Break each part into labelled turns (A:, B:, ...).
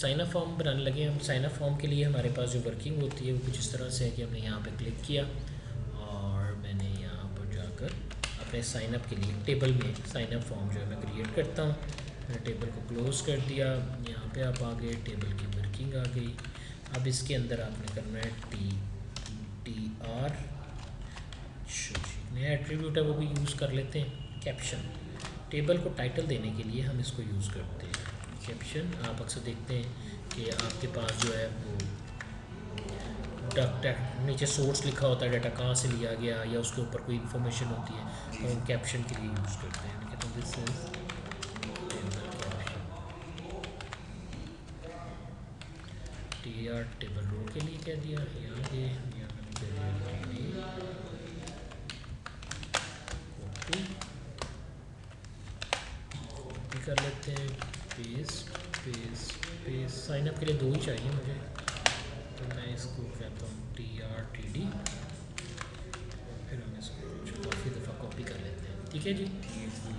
A: Sign up form बनाने लगे। हम साइन अप फॉर्म के लिए हमारे पास जो वर्किंग होती है वो कुछ इस तरह से है कि हमने यहाँ पे क्लिक किया और मैंने यहाँ पर जाकर अपने साइन अप के लिए टेबल में साइन अप फॉर्म जो है मैं क्रिएट करता हूँ। मैंने टेबल को क्लोज़ कर दिया, यहाँ पे आप आ गए, टेबल की वर्किंग आ गई। अब इसके अंदर आपने करना है TR, नया एट्रीब्यूट है वो भी यूज़ कर लेते हैं। कैप्शन, टेबल को टाइटल देने के लिए हम इसको यूज़ करते हैं। कैप्शन, आप अक्सर देखते हैं कि आपके पास जो है वो डाटा नीचे सोर्स लिखा होता है, डाटा कहाँ से लिया गया या उसके ऊपर कोई इन्फॉर्मेशन होती है तो हम कैप्शन के लिए यूज़ करते हैं। कहते हैं this is table caption. TR table row के लिए कह दिया, यहाँ पे मैंने कह दिया कॉपी कर लेते हैं, paste paste paste. Sign up के लिए 2 ही चाहिए मुझे, तो मैं इसको कहता हूँ TRTD, फिर हम इसको काफ़ी दफ़ा कॉपी कर लेते हैं। ठीक है जी।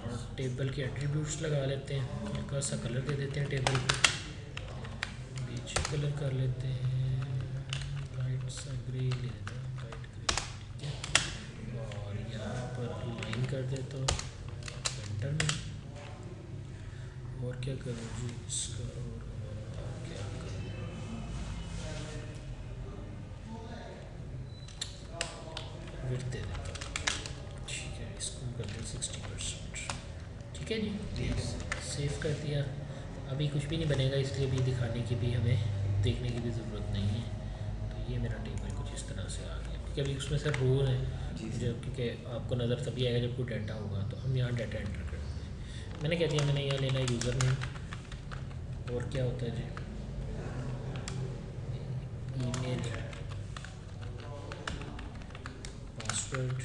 A: और टेबल के एट्रीब्यूट्स लगा लेते हैं, हल्का सा कलर दे देते हैं टेबल को, बीच कलर कर लेते हैं, लाइट सा ग्रे ले लेते हैं, लाइट ग्रे। ठीक है, और यहाँ पर लाइन कर देता हूँ सेंटर में। और क्या करूँ जी इसका, और क्या करूँ, विड्थ दे देता हूँ। ठीक है, इसको कर दें 60%। ठीक है जी, सेव कर दिया। अभी कुछ भी नहीं बनेगा, इसलिए भी दिखाने की भी हमें देखने की भी ज़रूरत नहीं है। तो ये मेरा टेबल कुछ इस तरह से आ गया, क्योंकि अभी उसमें सर रोल है जो, क्योंकि आपको नज़र तभी आएगा जब कोई डाटा होगा। तो हम यहाँ डाटा एंटर करते हैं। मैंने कह दिया मैंने यहाँ लेना है यूज़र नेम, और क्या होता है जी, ईमेल, पासवर्ड,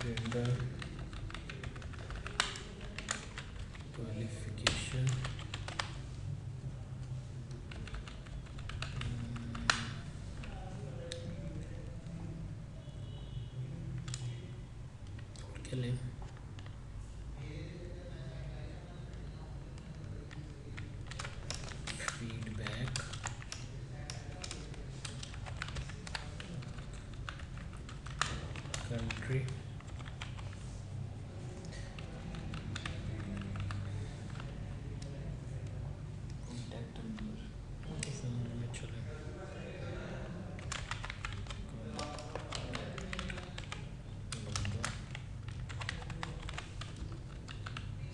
A: जेंडर, क्वालिफिकेशन, और क्या लें, फीडबैक, कंट्री,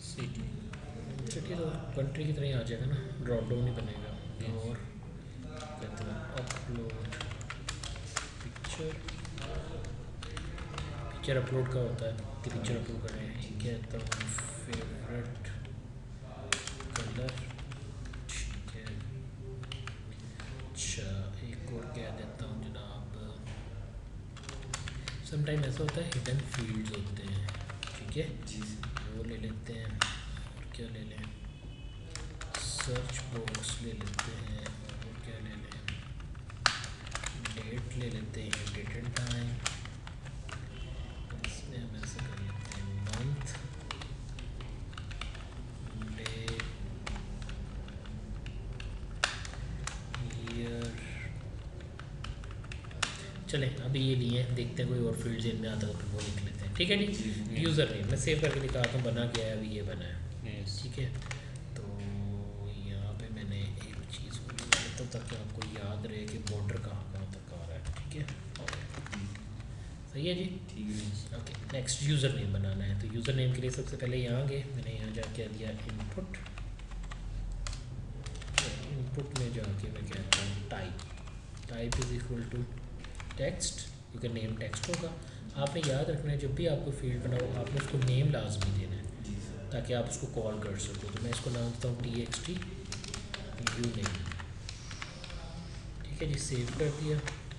A: सिटी तो कंट्री की तरह ही आ जाएगा ना, ड्रॉप डाउन ही बनेगा। और कहते हैं अपलोड पिक्चर, पिक्चर अपलोड का होता है कि पिक्चर अपलोड कर रहे हैं। कहता हूँ फेवरेट कलर। ठीक है, अच्छा एक और कह देता हूँ जनाब, समटाइम ऐसा होता है हिडन फील्ड्स होते हैं। ठीक है जी, वो ले लेते हैं। और क्या ले लें, सर्च बॉक्स ले लेते हैं। और क्या ले लें, डेट ले लेते हैं, डेट एंड टाइम। इसमें हम ऐसे कर लेते हैं मंथ, डे, ईयर। चलें अभी ये लिए हैं, देखते हैं कोई और फील्ड इनमें आता है तो वो लिख लेते हैं। ठीक है जी। यूज़र नेम मैं सेव करके दिखाता हूँ, बना गया है, अभी ये बना है। ठीक है, तो यहाँ पे मैंने एक चीज़ को लिख लेता हूँ ताकि आपको याद रहे कि बॉर्डर कहाँ तक आ रहा है। ठीक है, सही है जी। ठीक है, ओके। नेक्स्ट यूज़र नेम बनाना है, तो यूज़र नेम के लिए सबसे पहले यहाँ गए, मैंने यहाँ जाके दिया इनपुट। इनपुट में जाके मैं कहता हूँ type is equal to text, क्योंकि नेम टेक्स्ट होगा। आपने याद रखना है जब भी आपको फील्ड बनाओ आपने उसको नेम लाजमी देना है ताकि आप उसको कॉल कर सको। तो मैं इसको नाम देता हूँ TXT न्यू नेम। ठीक है जी, सेव कर दिया,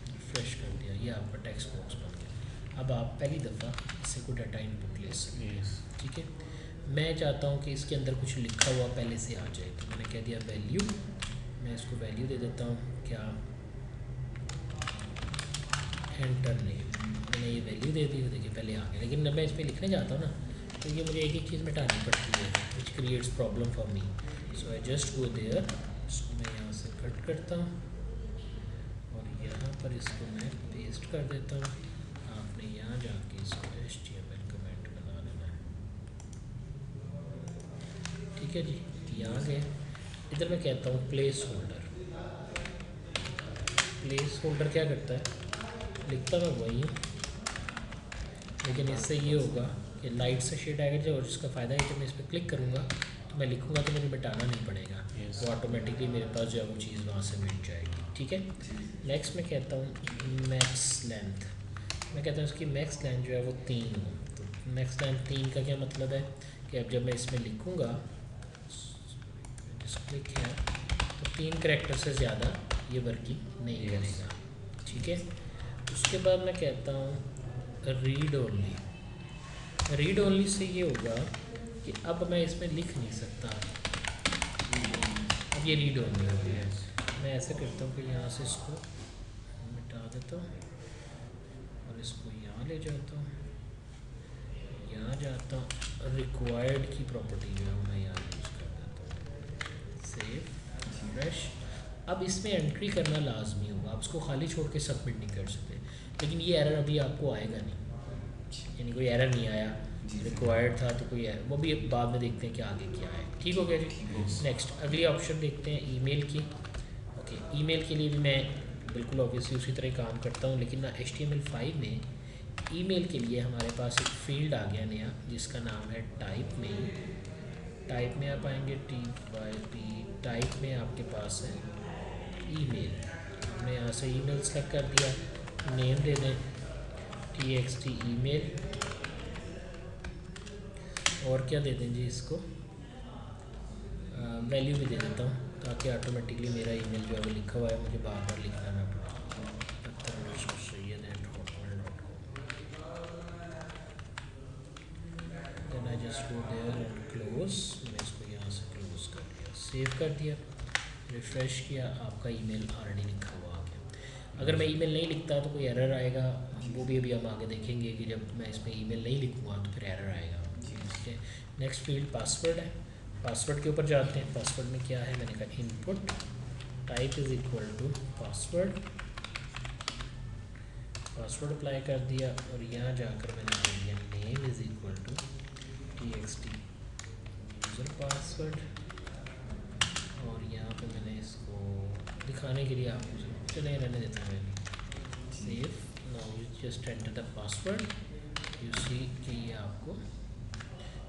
A: रिफ्रेश कर दिया, ये आपका टेक्स्ट बॉक्स बन गया। अब आप पहली दफ़ा इससे कोई डाटा इनपुट ले सकते हैं। ठीक है, मैं चाहता हूँ कि इसके अंदर कुछ लिखा हुआ पहले से आ जाए, तो मैंने कह दिया वैल्यू। मैं इसको वैल्यू दे देता हूँ, क्या एंटर नेम, मैंने ये वैल्यू दे दी। देखिए पहले आ गया, लेकिन जब मैं इसमें लिखने जाता हूँ ना तो ये मुझे एक एक चीज़ मिटानी पड़ती है। Creates problem for me, so I just go there, इसको मैं यहाँ से कट करता हूँ और यहाँ पर इसको मैं पेस्ट कर देता हूँ। आपने यहाँ जाके इसको HTML कमेंट बना लेना है, ठीक है जी। यहाँ गए, इधर मैं कहता हूँ प्लेस होल्डर। प्लेस होल्डर क्या करता है, लिखता मैं वही हूँ, लेकिन इससे ये होगा कि लाइट से शेड आएगा जो, और इसका फ़ायदा है कि मैं इस पर क्लिक करूँगा तो मैं लिखूँगा तो मुझे मिटाना नहीं पड़ेगा, वो ऑटोमेटिकली मेरे पास जो है वो चीज़ वहाँ से मिट जाएगी, ठीक है। नेक्स्ट मैं कहता हूँ मैक्स लेंथ। मैं कहता हूँ इसकी मैक्स लेंथ जो है वो 3 हो। तो मैक्स लेंथ 3 का क्या मतलब है कि अब जब मैं इसमें लिखूँगा, क्लिक है, तो 3 कैरेक्टर से ज़्यादा ये वर्किंग नहीं करेगा, ठीक है। उसके बाद मैं कहता हूँ read only. Read only say ये होगा कि अब मैं इसमें लिख नहीं सकता, अब ये रीड ओनली हो गया है। मैं ऐसे करता हूँ कि यहाँ से इसको मिटा देता हूँ और इसको यहाँ ले जाता हूँ, यहाँ जाता हूँ, रिक्वायर्ड की प्रॉपर्टी जो है वो मैं यहाँ यूज़ कर देता हूँ, सेव, रिफ्रेश। अब इसमें एंट्री करना लाजमी होगा, आप इसको खाली छोड़ के सबमिट नहीं कर सकते, लेकिन ये एरर अभी आपको आएगा नहीं, यानी कोई एरर नहीं आया, रिक्वायर्ड था तो कोई एरर, वो भी बाद में देखते हैं कि आगे क्या है, ठीक हो गया जी। नेक्स्ट अगली ऑप्शन देखते हैं ईमेल की। ओके, ईमेल के लिए भी मैं बिल्कुल ऑब्वियसली उसी तरह काम करता हूँ, लेकिन ना HTML5 में ईमेल के लिए हमारे पास एक फील्ड आ गया नया जिसका नाम है टाइप में। टाइप में आप आएंगे TYP, टाइप में आपके पास है ईमेल। हमने यहाँ से ईमेल सेलेक्ट कर दिया, नेम दे दें TXT ईमेल, और क्या दे दें जी इसको, वैल्यू भी दे देता हूँ ताकि ऑटोमेटिकली मेरा ईमेल जो है वो लिखा हुआ है, मुझे बार बार लिखना ना पड़े। Then I just go there and close, मैं इसको यहाँ से क्लोज कर दिया, सेव कर दिया, रिफ़्रेश किया, आपका ईमेल ऑलरेडी लिखा हुआ आ गया। अगर मैं ईमेल नहीं लिखता तो कोई एरर आएगा, वो भी अभी हम आगे देखेंगे कि जब मैं इसमें ईमेल नहीं लिखूँगा तो फिर एरर आएगा, ठीक है। नेक्स्ट फील्ड पासवर्ड है, पासवर्ड के ऊपर जाते हैं। पासवर्ड में क्या है, मैंने कहा input type is equal to password, password apply कर दिया और यहाँ जाकर मैंने दे दिया name is equal to TXT user password, और यहाँ पे मैंने इसको दिखाने के लिए आपको चले रहने देता हूँ, मैंने save. Now you just enter the password, you see कि ये आपको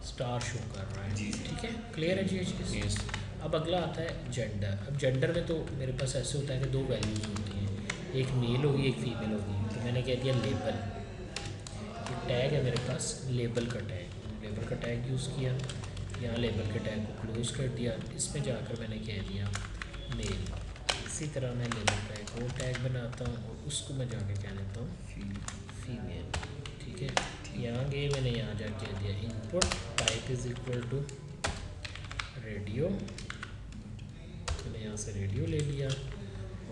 A: स्टार शो कर रहा है, ठीक है, क्लियर है जी ये चीज़। अब अगला आता है जेंडर। अब जेंडर में तो मेरे पास ऐसे होता है कि 2 वैल्यूज़ होती हैं, एक मेल होगी एक फीमेल होगी, तो मैंने कह दिया लेबल, ये टैग है मेरे पास लेबल का टैग, लेबल का टैग यूज़ किया, यहाँ लेबल के टैग को क्लोज़ कर दिया, इसमें जाकर मैंने कह दिया मेल। इसी तरह मैं लेबल का एक और टैग बनाता हूँ और उसको मैं जाके कह देता हूँ फीमेल, ठीक है। यहाँ गए, मैंने यहाँ जाके कह दिया input type is equal to radio, मैंने यहाँ से रेडियो ले लिया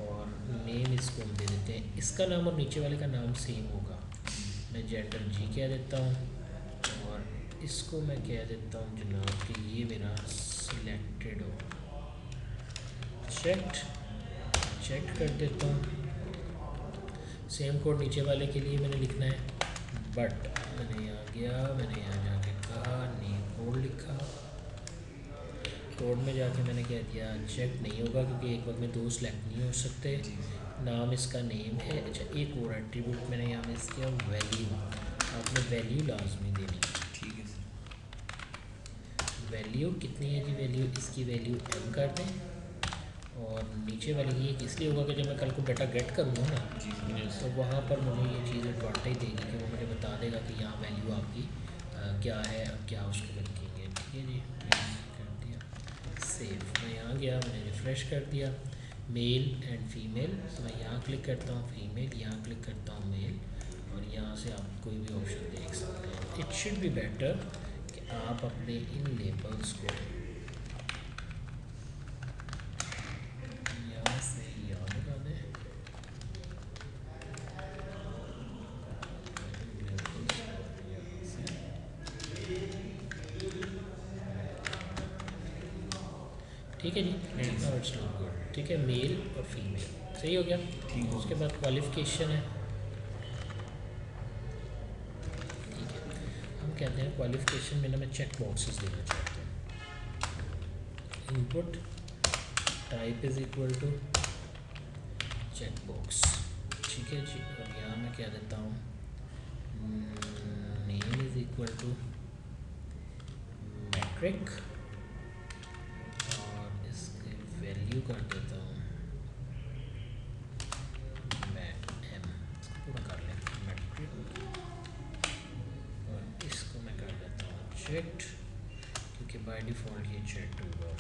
A: और नेम इसको हम दे देते हैं, इसका नाम और नीचे वाले का नाम सेम होगा, मैं जेंडर जी कह देता हूँ और इसको मैं कह देता हूँ जनाब कि ये मेरा सिलेक्टेड हो, चेक कर देता हूँ। सेम कोड नीचे वाले के लिए मैंने लिखना है, बट मैंने यहाँ गया, मैंने यहाँ जाके कहा नेम कोड लिखा, कोड में जाके मैंने कह दिया चेक नहीं होगा क्योंकि एक वक्त में 2 सेलेक्ट नहीं हो सकते, नाम इसका नेम है। अच्छा, एक और एट्रीब्यूट मैंने यहाँ मिस किया, वैल्यू, आपने वैल्यू लाजमी देनी,
B: ठीक है सर।
A: वैल्यू कितनी है जी, वैल्यू इसकी वैल्यू m कर दें, और नीचे वाली ये इसलिए होगा कि जब मैं कल को डाटा गेट करूँगा ना तो वहाँ पर मुझे ये चीज़ एडवांटेज देगी कि वो मुझे बता देगा कि यहाँ वैल्यू आपकी क्या है, अब क्या उसको रखेंगे, ठीक है जी। कर दिया सेव, मैं यहाँ गया, मैंने रिफ़्रेश कर दिया, मेल एंड फीमेल, तो मैं यहाँ क्लिक करता हूँ फीमेल, यहाँ क्लिक करता हूँ मेल, और यहाँ से आप कोई भी ऑप्शन देख सकते हैं। इट शुड बी बेटर कि आप अपने इन लेबल्स को यहाँ से यहाँ लगा दें, ठीक है जी। Now it's look good. ठीक है, मेल और फीमेल सही हो गया। उसके बाद क्वालिफिकेशन है, ठीक है। हम कहते हैं क्वालिफिकेशन में ना मैं चेक बॉक्सेस देना चाहता हूँ। Input type is equal to check box, ठीक है जी। और यहाँ मैं क्या देता हूँ, name is equal to matric, और इसके वैल्यू कर देता हूँ मैं एम, इसको पूरा कर लें मैट्रिक, और इसको मैं कर देता हूँ चेक्ड, क्योंकि बाय डिफ़ॉल्ट ये चेक्ड होगा,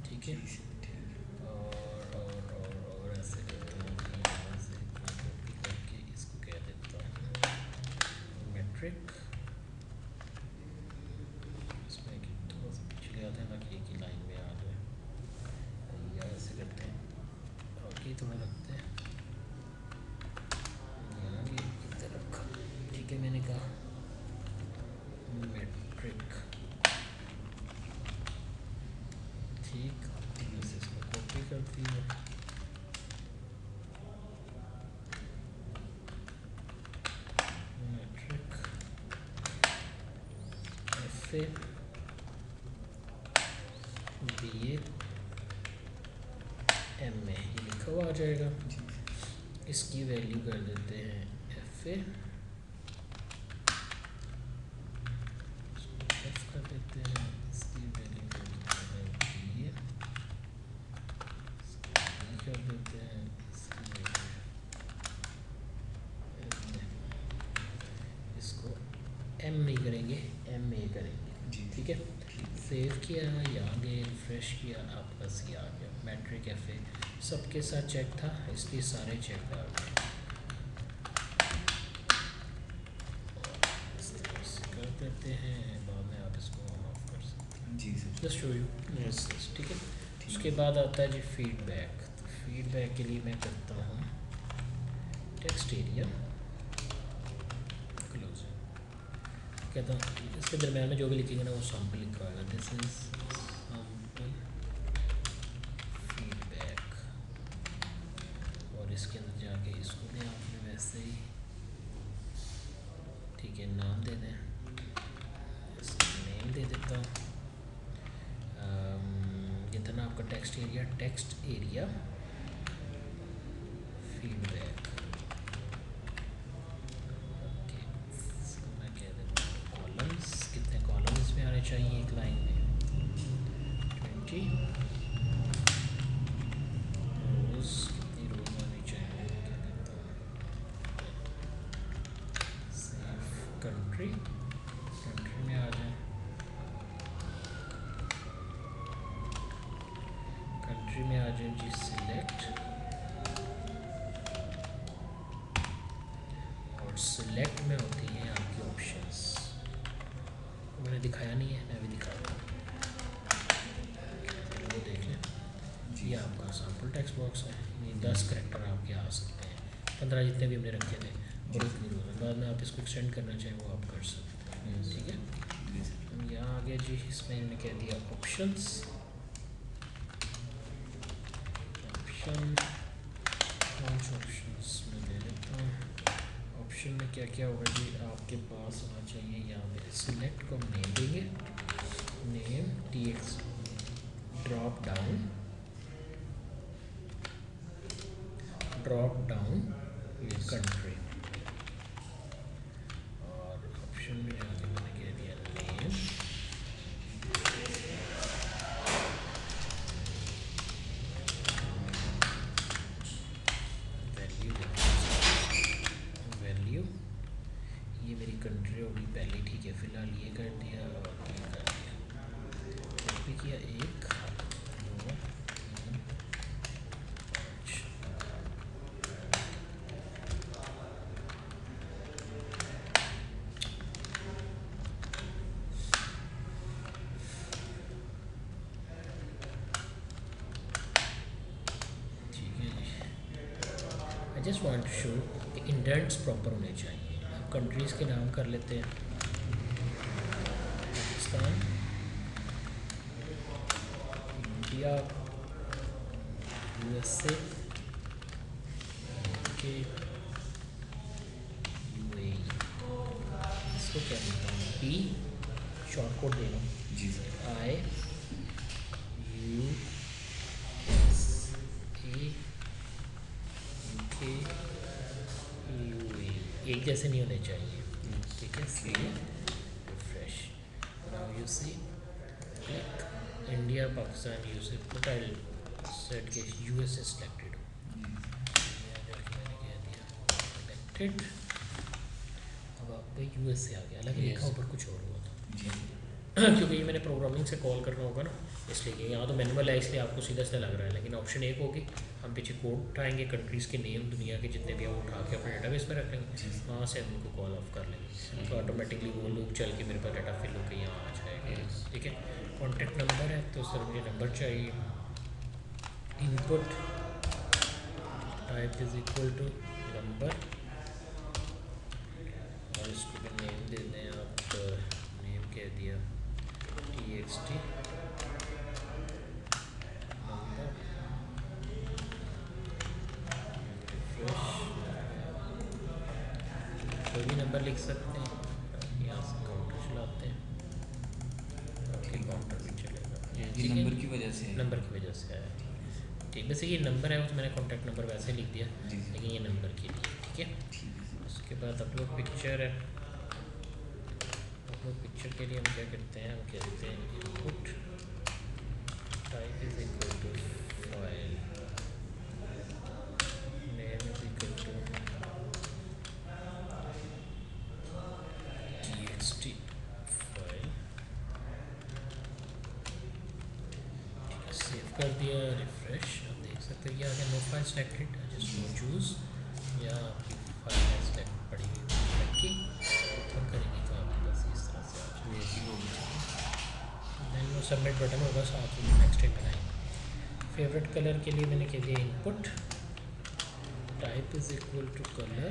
A: ठीक है। और ऐसे करता हूँ कि यहाँ से कॉपी करके इसको कह देता हूँ मैट्रिक, इसमें कि थोड़ा सा पीछे ले आते हैं ताकि एक ही लाइन में आ जाए, या ऐसे करते हैं आगे थोड़ा रखते हैं, यहाँ आगे इधर रखा, ठीक है। मैंने कहा मैट्रिक, ठीक, बस इसको कॉपी करती है, matric F A B A M A, ये लिखा हुआ आ जाएगा। इसकी वैल्यू कर देते हैं एफ ए, एफ कर देते हैं, इसकी वैल्यू कर देते हैं बी ए, कर देते हैं इसकी वैल्यू एम ए, इसको एम नहीं करेंगे एम ए करेंगे, ठीक है। सेव किया, यहाँ गए, रिफ्रेश किया, आपके पास ये आ गया मैट्रिक एफ ए, सबके साथ चेक था इसलिए सारे चेक आ गए। इस तरह से कर देते हैं, बाद में आप इसको ऑफ कर सकते हैं
B: जी सर।
A: जस्ट शो यू, ठीक है। उसके बाद आता है जी फीडबैक। तो फीडबैक के लिए मैं करता हूँ टेक्स्ट एरिया क्लोज, कहता हूँ इसके दरम्यान में जो भी लिखेंगे ना वो सैम्पल लिखा होगा, दिस इज सैम्पल फीडबैक, और इसके अंदर जाके इसको भी आपने वैसे ही, ठीक है, नाम दे दें, इसका नेम दे देता हूँ, जितना आपका टेक्स्ट एरिया फीडबैक, ओके। इसको मैं कह देता हूँ कॉलम्स, कितने कॉलम्स में आने चाहिए एक लाइन में, 20 रोज़, कितनी रोज़ आनी चाहिए, कह देता हूँ सेव कंट्री, कंट्री में आ जाए, कंट्री में आ जाए जी सिलेक्ट, और सिलेक्ट में होती हैं आपकी ऑप्शंस, मैंने दिखाया नहीं है, मैं भी दिखाता हूँ, वो देख लें। ये आपका सैम्पल टेक्स्ट बॉक्स है, ये 10 करैक्टर आपके आ सकते हैं, 15 जितने भी हमने रखे थे, और उतनी रोज़ है, बाद में आप इसको एक्सटेंड करना चाहें वो आप कर सकते हैं, ठीक है। हम यहाँ आगे जी, इसमें हमने कह दिया ऑप्शंस, ऑप्शन, कौन से ऑप्शंस में ले लेता हूँ, ऑप्शन में क्या क्या होगा जी, आपके पास होना चाहिए यहाँ पे सिलेक्ट को हम नेम देंगे, name TX, drop down country, और ऑप्शन में जाके मैंने कह दिया नेम, वैल्यू, ये मेरी कंट्री होगी पहले, ठीक है। फ़िलहाल ये कर दिया और ये कर दिया, कॉपी किया, 1 2 3 5, ठीक है जी। I just want to show कि इंडेंट्स प्रॉपर होने चाहिए। अब कंट्रीज़ के नाम कर लेते हैं, पाकिस्तान, इंडिया, USA के UAE, इसको क्या लिखता हूँ, P शॉर्ट कोड दे रहा हूँ
B: जी सर।
A: IUSA UK UAE, एक जैसे नहीं होने चाहिए, ठीक है। Refresh, now you see click India Pakistan USA, but I set के यूएसए सिलेक्टेड हो, मैंने कह दिया सिलेक्टेड। अब आपका यूएसए आ गया, हालांकि लिखा ऊपर कुछ और हुआ था क्योंकि ये मैंने प्रोग्रामिंग से कॉल करना होगा ना, इसलिए कि यहाँ तो मैनुअल है, इसलिए आपको सीधा सीधा लग रहा है। लेकिन ऑप्शन एक होगी, हम पीछे कोड उठाएंगे, कंट्रीज़ के नेम दुनिया के जितने भी हैं वो उठा के अपने डेटाबेस में रख लेंगे, वहाँ से हम उनको कॉल ऑफ कर लेंगे, तो ऑटोमेटिकली वो लूप चल के मेरे पास डाटा फिल होकर यहाँ आ जाएगा, ठीक है। कॉन्टैक्ट नंबर है, तो सर मुझे नंबर चाहिए। Input type is equal to number, और इसको भी नेम दे दें आप, नेम कह दिया TXT नंबर, कोई भी नंबर लिख सकते हैं, यहाँ से काउंटर चलाते हैं, आपके काउंटर भी चलेगा,
B: ये नंबर की वजह से है।
A: नंबर की वजह से आया, ठीक। वैसे ये नंबर है, उसमें मैंने कॉन्टैक्ट नंबर वैसे लिख दिया, लेकिन ये नंबर के लिए, ठीक है। उसके बाद अपलोड पिक्चर है, अपलोड पिक्चर के लिए हम क्या करते हैं, हम कह देते हैं input type is equal to file, name is equal to TXT file, save कर दिया, रिफ्रेश, आप देख सकते हैं ये आ गया, no file selected, just no choose, या आपकी फाइल है सेलेक्ट पड़ी हुई रखी, ओपन करेंगे तो आपके पास इस तरह से आ जाएगी, देन वो सबमिट बटन होगा, साथ में नेक्स्ट टाइम बनाएंगे। फेवरेट कलर के लिए मैंने कह दिया input type is equal to colour,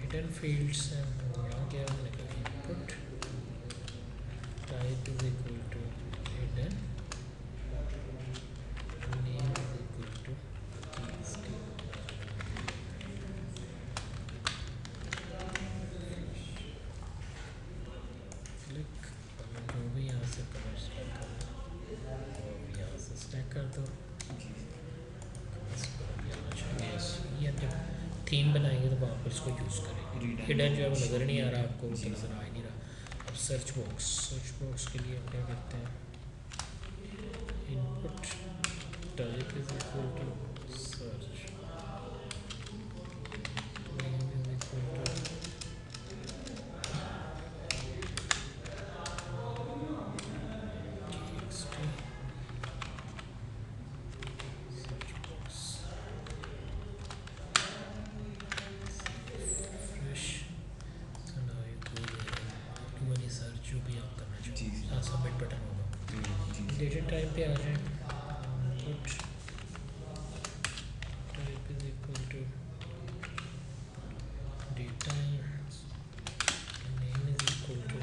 A: hidden fields हैं, यहाँ क्या मैंने कहा input type is equal to hidden, name is equal to TXT, click, जो भी यहाँ से कलर स्टैक कर दो, वो भी यहाँ से स्टैक कर दो, इसको भी आना चाहिए, ये जब थीम बनाएंगे तो वहाँ पर इसको यूज़ करेंगे। हिडन जो है वो नज़र नहीं आ रहा आपको, वो तो नज़र आ ही नहीं रहा। अब सर्च बॉक्स के लिए हम क्या करते हैं, input type is equal to search, name is equal to TXT search box, fresh, so now you go do any search जो भी आप करना चाहो, यहाँ सबमिट बटन होगा, डेटेड टाइम पे आ जाए, input type is equal to date time, name is equal to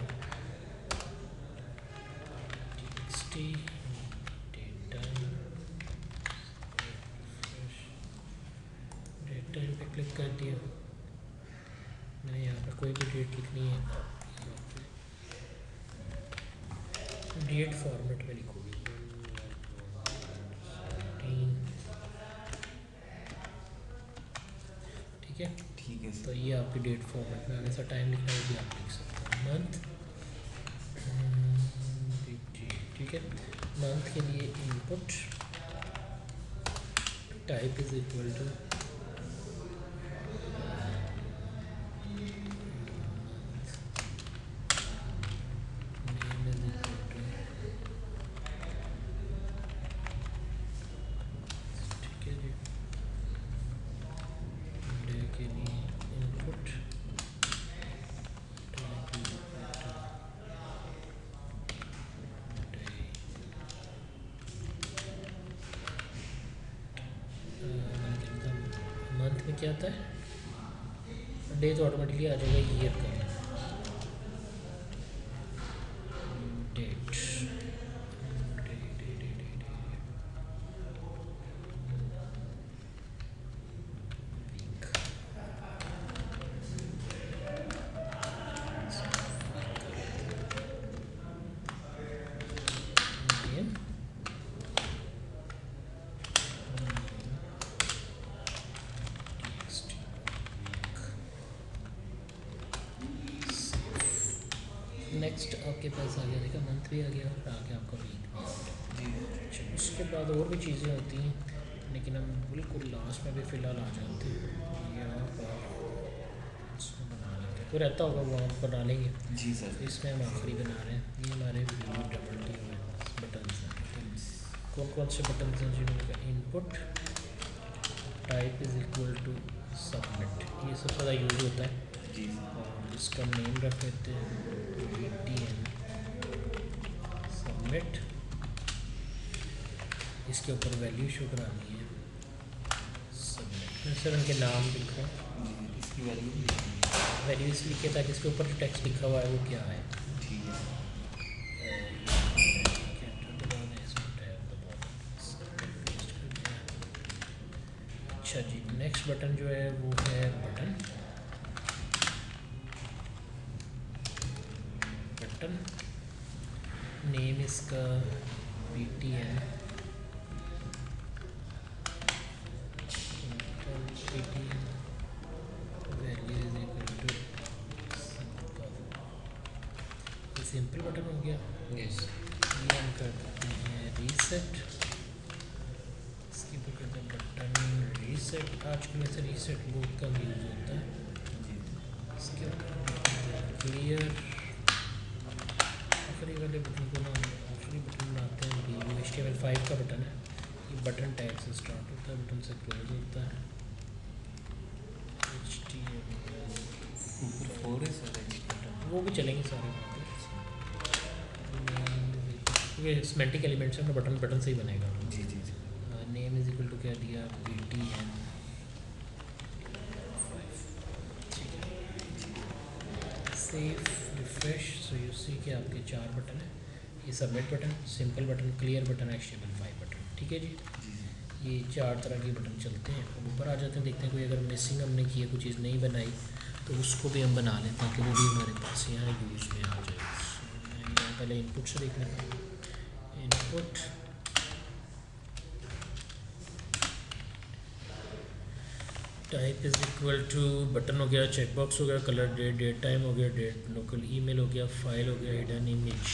A: TXT date time, date time पे क्लिक कर दिया, मैंने यहाँ पर कोई भी डेट लिखनी है, डेट फॉर्मेट में लिखोगे 17, ठीक है। तो ये आपकी डेट फॉर्मेट में अगर सा टाइम लिखना है वो भी आप लिख सकते हो, मंथ, ठीक है। मंथ के लिए input type is equal to क्या आता है, डे तो ऑटोमेटिकली आ जाएगा, ईयर का डेट, नेक्स्ट आपके पास आ गया, देखा मंथ भी आ गया और आगे आपका वीक भी आ गया। अच्छा, उसके बाद और भी चीज़ें होती हैं, लेकिन हम बिल्कुल लास्ट में भी फ़िलहाल आ जाते हैं यहाँ पर, इसको बना लेते हैं, कोई रहता होगा वो आप बना लेंगे
B: जी सर।
A: इसमें हम आखिरी बना रहे हैं। ये हमारे WWT बटन हैं, कौन कौन से बटन हैं जिनका input type is equal to submit, ये सबसे ज़्यादा यूज होता है।
B: जी
A: और इसका नेम रख लेते हैं BTN सबमिट, इसके ऊपर वैल्यू शो करानी है सबमिट। मैं सर उनके नाम लिखूँ,
B: जी, इसकी वैल्यू भी लिखनी
A: वैल्यू इसलिए लिखे ताकि इसके ऊपर जो टेक्स्ट लिखा हुआ है वो क्या है।
B: है। ठीक है।
A: अच्छा जी, नेक्स्ट बटन जो है वो है बटन नेम इसका BTN value is equal to simple button हो गया।
B: यस।
A: ये हम कर देते हैं रीसेट, इसके ऊपर करते हैं बटन रीसेट, आजकल वैसे रीसेट बहुत कम यूज होता है।
B: जी
A: इसके ऊपर क्लियर, आखिरी वाले बटन को ना आखिरी बटन बनाते हैं वी HTML5 का बटन है, ये बटन टैग से स्टार्ट होता है, बटन से क्लोज होता है।
B: ऊपर 4 है सर
A: बटन वो भी चलेंगे सारे वहाँ पे, ये सिमेंटिक एलिमेंट्स है ना, बटन बटन से ही बनेगा।
B: जी जी जी।
A: नेम इज इक्वल टू क्या दिया BTN, save refresh, so you see कि आपके 4 बटन है, ये submit button, simple button, clear button, HTML5 button, ठीक है जी।
B: जी
A: ये 4 तरह के बटन चलते हैं। अब ऊपर आ जाते हैं, देखते हैं कोई अगर मिसिंग हमने की है, कोई चीज़ नहीं बनाई तो उसको भी हम बना लेते हैं कि वो भी हमारे पास यहाँ यूज में आ जाए। यहाँ पहले इनपुट से देख लेते हैं, input type is equal to button हो गया, चेकबॉक्स हो गया, कलर डेट, डेट टाइम हो गया, डेट लोकल ईमेल हो गया, फाइल हो गया, हिडन इमेज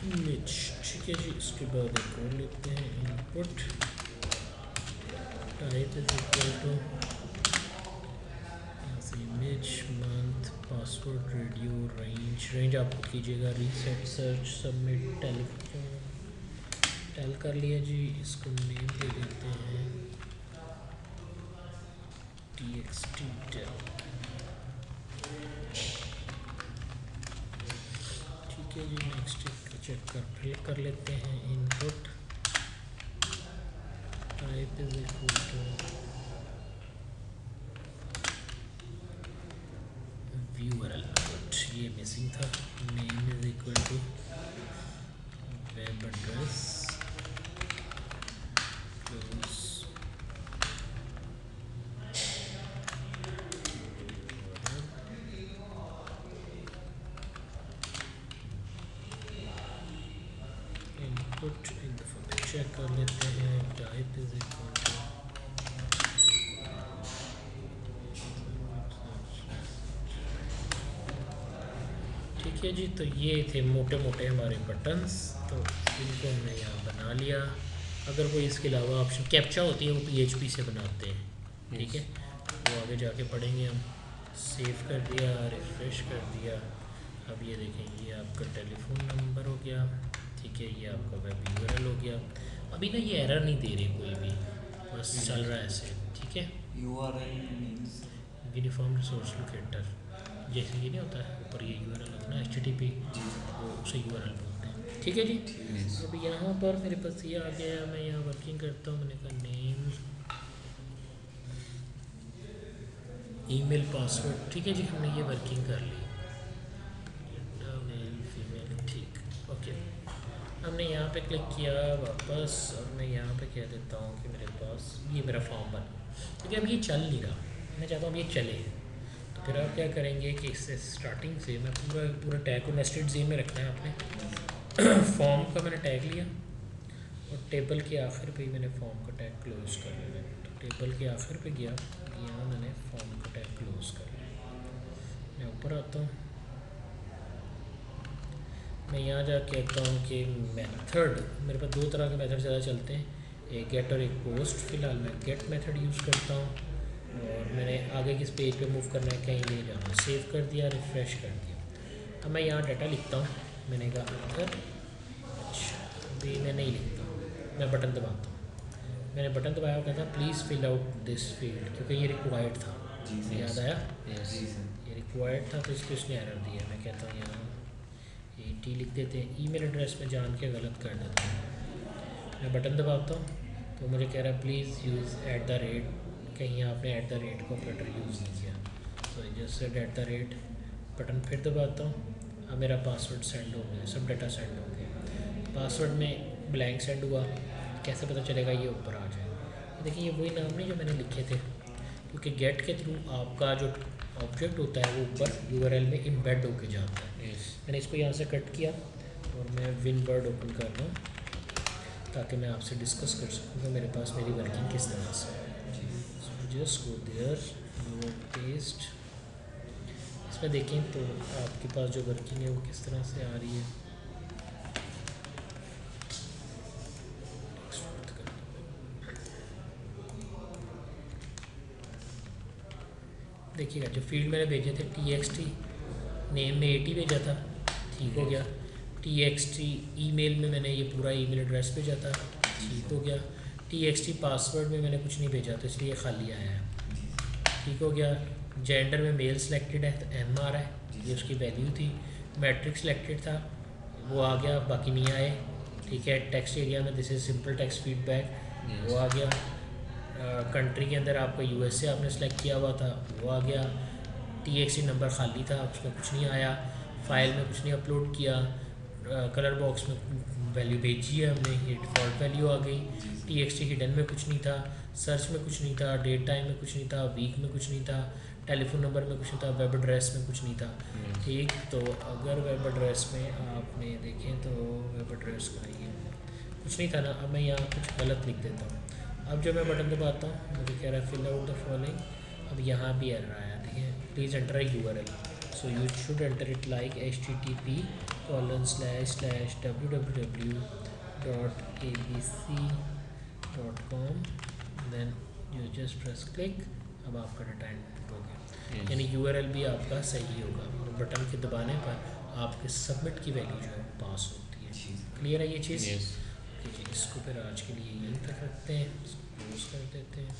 A: इमेज, ठीक है जी। इसके बाद एक और लेते हैं input type is equal to image, month, password, radio, range आप कीजिएगा, reset, search, submit, telephone, tel कर लिया जी। इसको नेम दे देते हैं TXT टेल, ठीक है जी। नेक्स्ट चेक कर लेते हैं, input type is equal to URL, ये मिसिंग था। Name is equal to web address, close, input एक दफ़ा चेक कर लेते हैं, टाइप इज इक्वल टू ठीक है जी। तो ये थे मोटे मोटे हमारे बटन्स, तो इनको हमने यहाँ बना लिया। अगर कोई इसके अलावा ऑप्शन कैप्चा होती है वो PHP से बनाते हैं, ठीक है, वो आगे जाके पढ़ेंगे हम। सेव कर दिया, रिफ्रेश कर दिया, अब ये देखें ये आपका टेलीफोन नंबर हो गया, ठीक है, ये आपका वेब URL हो गया। अभी ना ये एरर नहीं दे रही कोई भी, बस चल रहा है ऐसे, ठीक है।
B: URL means
A: uniform resource locator, जैसे ये नहीं होता है ऊपर ये URL होता है HTTP, वो उसे URL बोलते हैं, ठीक है जी।
B: Yes.
A: अब यहाँ पर मेरे पास ये आ गया, मैं यहाँ वर्किंग करता हूँ, मैंने कहा नेम ईमेल पासवर्ड, ठीक है जी, हमने ये वर्किंग कर ली, मेल फीमेल, ठीक, ओके। हमने यहाँ पे क्लिक किया वापस, और मैं यहाँ पे कह देता हूँ कि मेरे पास ये मेरा फॉर्म बना, क्योंकि अब ये चल नहीं रहा, मैं चाहता हूँ ये चले। तो फिर आप क्या करेंगे कि इससे स्टार्टिंग से मैं पूरा पूरा टैग को नेस्टेड जी में रखना है आपने। फॉर्म का मैंने टैग लिया, और टेबल के आखिर पे ही मैंने फॉर्म का टैग क्लोज कर लिया। तो टेबल के आखिर पे गया, यहाँ मैंने फॉर्म का टैग क्लोज कर लिया। मैं ऊपर आता हूँ, मैं यहाँ जा कहता हूँ कि मेथड, मेरे पास दो तरह के मेथड ज़्यादा चलते हैं, एक गेट और एक पोस्ट। फ़िलहाल मैं गेट मेथड यूज़ करता हूँ, और मैंने आगे किस पेज पे मूव करना है, कहीं नहीं जाना, सेव कर दिया, रिफ़्रेश कर दिया। अब मैं यहाँ डाटा लिखता हूँ, मैंने कहा अंदर, अच्छा अभी मैं नहीं लिखता, मैं बटन दबाता हूँ। मैंने बटन दबाया, वो कहता please fill out this field, क्योंकि ये रिक्वायर्ड था, याद आया,
B: जी सर।
A: ये रिक्वायर्ड था, तो इसको इसने एरर दिया। मैं कहता हूँ यहाँ टी लिख देते हैं, ईमेल एड्रेस में जान के गलत कर देते हैं। मैं बटन दबाता हूँ, तो मुझे कह रहा है प्लीज़ यूज़ @ कहीं आपने @ को ऑपरेटर यूज़ नहीं किया, तो जस्ट @ बटन फिर दबाता हूँ। अब मेरा पासवर्ड सेंड हो गया, सब डाटा सेंड हो गया। पासवर्ड में ब्लैंक सेंड हुआ, कैसे पता चलेगा, ये ऊपर आ जाएगा। देखिए ये वही नाम नहीं जो मैंने लिखे थे, क्योंकि गेट के थ्रू आपका जो ऑब्जेक्ट होता है वो ऊपर URL में एम्बेड होके जाता है। मैंने इसको यहाँ से कट किया, और मैं विनबर्ड ओपन कर रहा हूँ ताकि मैं आपसे डिस्कस कर सकूँ कि मेरे पास मेरी वर्किंग किस तरह से है। जस्ट गो देयर, पेस्ट, इसमें देखें तो आपके पास जो वर्किंग है वो किस तरह से आ रही है। देखिएगा जो फील्ड मैंने भेजे थे TXT, नेम में 80 भेजा था, ठीक हो गया। TXT ईमेल में मैंने ये पूरा ईमेल एड्रेस भेजा था, ठीक हो गया। TXT पासवर्ड में मैंने कुछ नहीं भेजा, तो इसलिए खाली आया है, ठीक हो गया। जेंडर में मेल सेलेक्टेड है, तो M आ रहा है, ये उसकी वैल्यू थी। मैट्रिक सेलेक्टेड था, वो आ गया, बाकी नहीं आए, ठीक है। टेक्स्ट एरिया में this is simple text feedback, वो आ गया। कंट्री के अंदर आपका USA आपने सेलेक्ट किया हुआ था, वो आ गया। TXT नंबर खाली था, उसमें कुछ नहीं आया। फाइल में कुछ नहीं अपलोड किया। कलर बॉक्स में वैल्यू भेजी है हमने, ये डिफ़ॉल्ट वैल्यू आ गई। TXT हिडन में कुछ नहीं था, सर्च में कुछ नहीं था, डेट टाइम में कुछ नहीं था, वीक में कुछ नहीं था, टेलीफोन नंबर में कुछ नहीं था, वेब एड्रेस में कुछ नहीं था, ठीक। तो अगर वेब एड्रेस में आपने देखें तो वेब एड्रेस का ये कुछ नहीं था ना। अब मैं यहाँ कुछ गलत लिख देता हूँ। अब जब मैं बटन दबाता हूँ, मुझे कह रहा है फिल आउट द फॉलोइंग। अब यहाँ भी एरर आया, देखिए please enter a URL, so you should enter it like http://www.abc.com, then you just press click. अब आपका डाटा एंटर हो गया, यानी URL भी आपका सही होगा, और बटन के दबाने पर आपके सबमिट की वैल्यू जो है पास होती है। क्लियर है ये चीज़?
B: Yes.
A: जी, इसको फिर आज के लिए यहीं तक रखते हैं, इसको क्लोज कर देते हैं।